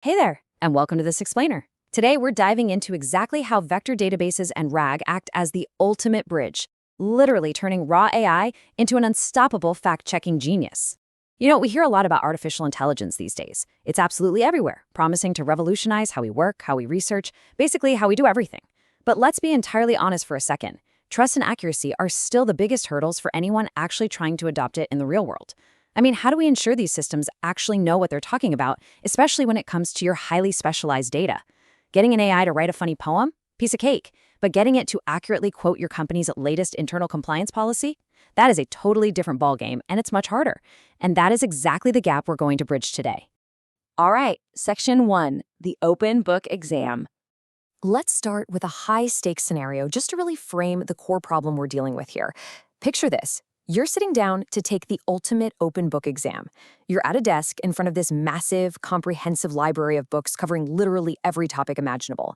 Hey there, and welcome to This Explainer. Today, we're diving into exactly how vector databases and RAG act as the ultimate bridge, literally turning raw AI into an unstoppable fact-checking genius. We hear a lot about artificial intelligence these days. It's absolutely everywhere, promising to revolutionize how we work, how we research, basically how we do everything. But let's be entirely honest for a second. Trust and accuracy are still the biggest hurdles for anyone actually trying to adopt it in the real world. How do we ensure these systems actually know what they're talking about, especially when it comes to your highly specialized data? Getting an AI to write a funny poem? Piece of cake. But getting it to accurately quote your company's latest internal compliance policy? That is a totally different ballgame, and it's much harder. And that is exactly the gap we're going to bridge today. All right, Section 1, the open book exam. Let's start with a high-stakes scenario just to really frame the core problem we're dealing with here. Picture this. You're sitting down to take the ultimate open book exam. You're at a desk in front of this massive, comprehensive library of books covering literally every topic imaginable.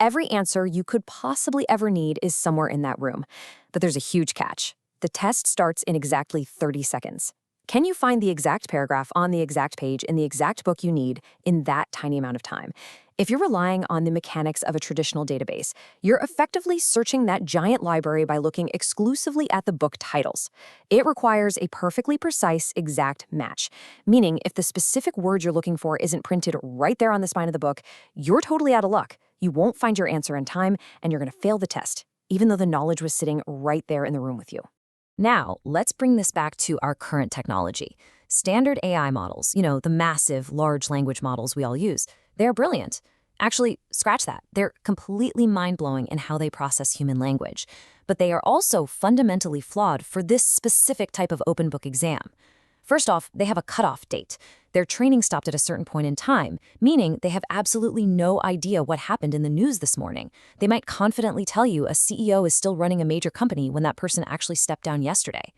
Every answer you could possibly ever need is somewhere in that room. But there's a huge catch. The test starts in exactly 30 seconds. Can you find the exact paragraph on the exact page in the exact book you need in that tiny amount of time? If you're relying on the mechanics of a traditional database, you're effectively searching that giant library by looking exclusively at the book titles. It requires a perfectly precise, exact match, meaning if the specific word you're looking for isn't printed right there on the spine of the book, you're totally out of luck. You won't find your answer in time, and you're going to fail the test, even though the knowledge was sitting right there in the room with you. Now, let's bring this back to our current technology. Standard AI models, the massive, large language models we all use, they're brilliant. Actually, scratch that. They're completely mind-blowing in how they process human language. But they are also fundamentally flawed for this specific type of open book exam. First off, they have a cutoff date. Their training stopped at a certain point in time, meaning they have absolutely no idea what happened in the news this morning. They might confidently tell you a CEO is still running a major company when that person actually stepped down yesterday.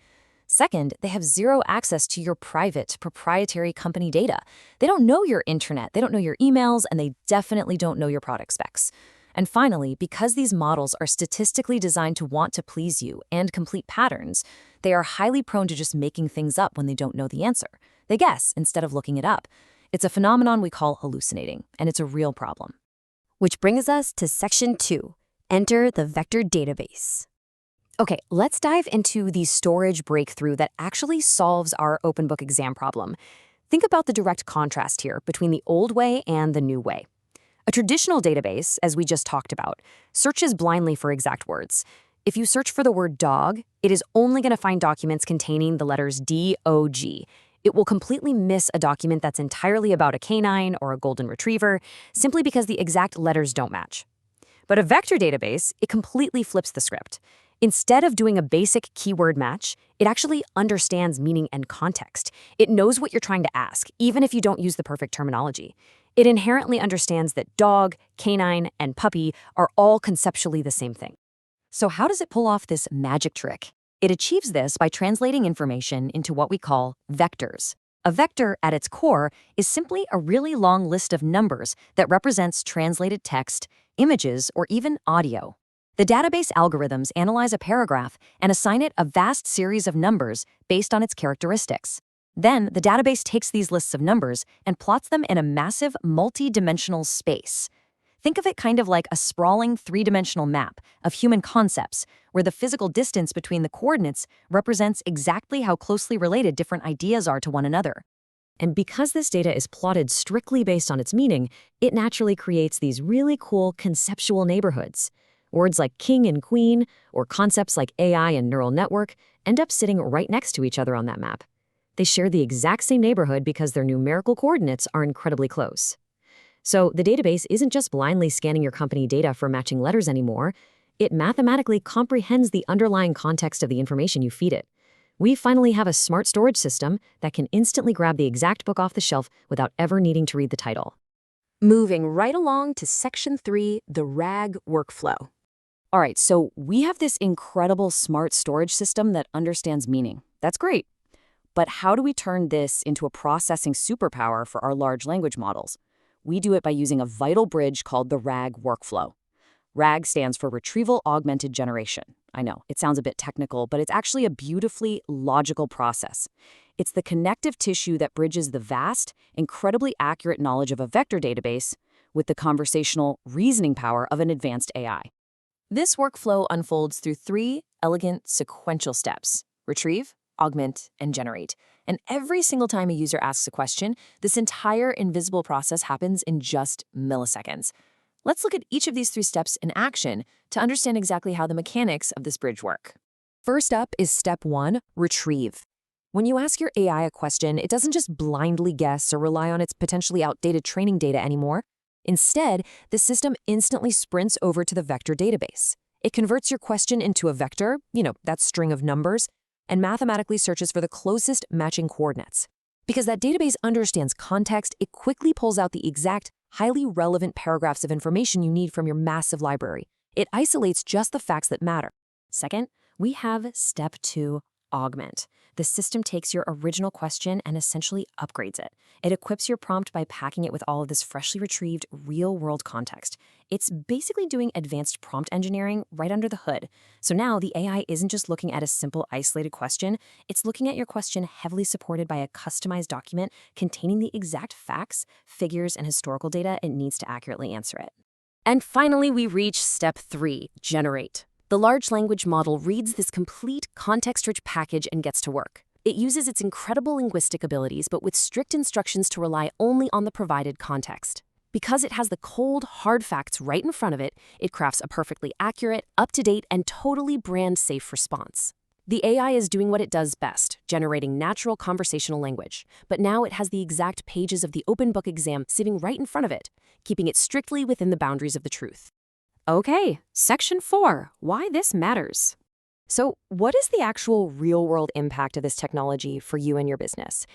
Second, they have zero access to your private, proprietary company data. They don't know your internet, they don't know your emails, and they definitely don't know your product specs. And finally, because these models are statistically designed to want to please you and complete patterns, they are highly prone to just making things up when they don't know the answer. They guess instead of looking it up. It's a phenomenon we call hallucinating, and it's a real problem. Which brings us to Section 2, enter the vector database. Okay, let's dive into the storage breakthrough that actually solves our open book exam problem. Think about the direct contrast here between the old way and the new way. A traditional database, as we just talked about, searches blindly for exact words. If you search for the word dog, it is only going to find documents containing the letters D-O-G. It will completely miss a document that's entirely about a canine or a golden retriever, simply because the exact letters don't match. But a vector database, it completely flips the script. Instead of doing a basic keyword match, it actually understands meaning and context. It knows what you're trying to ask, even if you don't use the perfect terminology. It inherently understands that dog, canine, and puppy are all conceptually the same thing. So how does it pull off this magic trick? It achieves this by translating information into what we call vectors. A vector, at its core, is simply a really long list of numbers that represents translated text, images, or even audio. The database algorithms analyze a paragraph and assign it a vast series of numbers based on its characteristics. Then, the database takes these lists of numbers and plots them in a massive, multi-dimensional space. Think of it kind of like a sprawling three-dimensional map of human concepts, where the physical distance between the coordinates represents exactly how closely related different ideas are to one another. And because this data is plotted strictly based on its meaning, it naturally creates these really cool conceptual neighborhoods. Words like king and queen, or concepts like AI and neural network, end up sitting right next to each other on that map. They share the exact same neighborhood because their numerical coordinates are incredibly close. So the database isn't just blindly scanning your company data for matching letters anymore. It mathematically comprehends the underlying context of the information you feed it. We finally have a smart storage system that can instantly grab the exact book off the shelf without ever needing to read the title. Moving right along to Section 3, the RAG workflow. All right, so we have this incredible smart storage system that understands meaning. That's great. But how do we turn this into a processing superpower for our large language models? We do it by using a vital bridge called the RAG workflow. RAG stands for Retrieval Augmented Generation. I know, it sounds a bit technical, but it's actually a beautifully logical process. It's the connective tissue that bridges the vast, incredibly accurate knowledge of a vector database with the conversational reasoning power of an advanced AI. This workflow unfolds through 3 elegant sequential steps: retrieve, augment, and generate. And every single time a user asks a question, this entire invisible process happens in just milliseconds. Let's look at each of these 3 steps in action to understand exactly how the mechanics of this bridge work. First up is step 1, retrieve. When you ask your AI a question, it doesn't just blindly guess or rely on its potentially outdated training data anymore. Instead, the system instantly sprints over to the vector database. It converts your question into a vector, that string of numbers, and mathematically searches for the closest matching coordinates. Because that database understands context, it quickly pulls out the exact, highly relevant paragraphs of information you need from your massive library. It isolates just the facts that matter. Second, we have step 2, augment. The system takes your original question and essentially upgrades it. It equips your prompt by packing it with all of this freshly retrieved, real-world context. It's basically doing advanced prompt engineering right under the hood. So now the AI isn't just looking at a simple, isolated question. It's looking at your question heavily supported by a customized document containing the exact facts, figures, and historical data it needs to accurately answer it. And finally, we reach step 3, generate. The large language model reads this complete, context-rich package and gets to work. It uses its incredible linguistic abilities, but with strict instructions to rely only on the provided context. Because it has the cold, hard facts right in front of it, it crafts a perfectly accurate, up-to-date, and totally brand-safe response. The AI is doing what it does best, generating natural conversational language. But now it has the exact pages of the open book exam sitting right in front of it, keeping it strictly within the boundaries of the truth. Okay, section 4, why this matters. So what is the actual real-world impact of this technology for you and your business?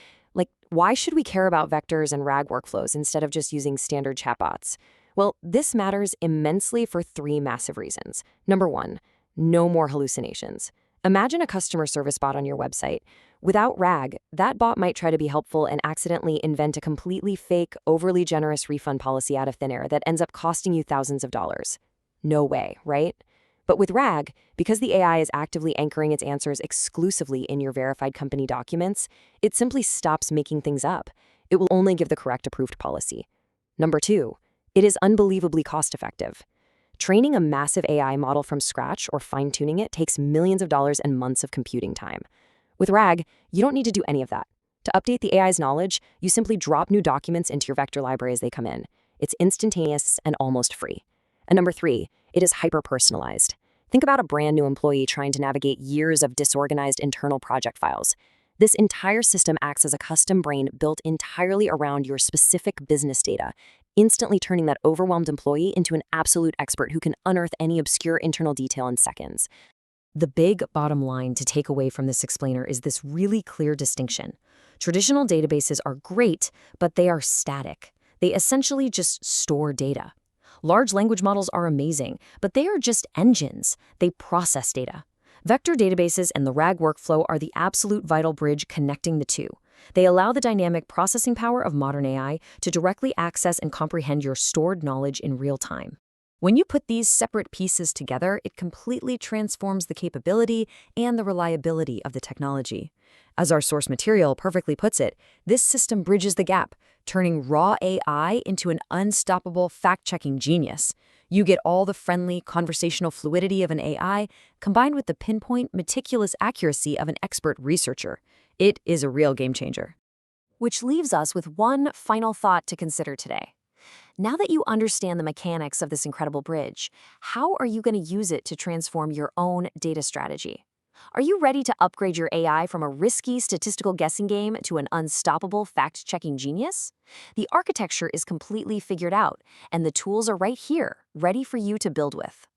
Why should we care about vectors and RAG workflows instead of just using standard chatbots? Well, this matters immensely for 3 massive reasons. Number 1, no more hallucinations. Imagine a customer service bot on your website. Without RAG, that bot might try to be helpful and accidentally invent a completely fake, overly generous refund policy out of thin air that ends up costing you thousands of dollars. No way, right? But with RAG, because the AI is actively anchoring its answers exclusively in your verified company documents, it simply stops making things up. It will only give the correct approved policy. Number 2, it is unbelievably cost-effective. Training a massive AI model from scratch or fine-tuning it takes millions of dollars and months of computing time. With RAG, you don't need to do any of that. To update the AI's knowledge, you simply drop new documents into your vector library as they come in. It's instantaneous and almost free. And number 3, it is hyper-personalized. Think about a brand new employee trying to navigate years of disorganized internal project files. This entire system acts as a custom brain built entirely around your specific business data, instantly turning that overwhelmed employee into an absolute expert who can unearth any obscure internal detail in seconds. The big bottom line to take away from this explainer is this really clear distinction. Traditional databases are great, but they are static. They essentially just store data. Large language models are amazing, but they are just engines. They process data. Vector databases and the RAG workflow are the absolute vital bridge connecting the two. They allow the dynamic processing power of modern AI to directly access and comprehend your stored knowledge in real time. When you put these separate pieces together, it completely transforms the capability and the reliability of the technology. As our source material perfectly puts it, this system bridges the gap, turning raw AI into an unstoppable fact-checking genius. You get all the friendly, conversational fluidity of an AI combined with the pinpoint, meticulous accuracy of an expert researcher. It is a real game changer. Which leaves us with one final thought to consider today. Now that you understand the mechanics of this incredible bridge, how are you going to use it to transform your own data strategy? Are you ready to upgrade your AI from a risky statistical guessing game to an unstoppable fact-checking genius? The architecture is completely figured out, and the tools are right here, ready for you to build with.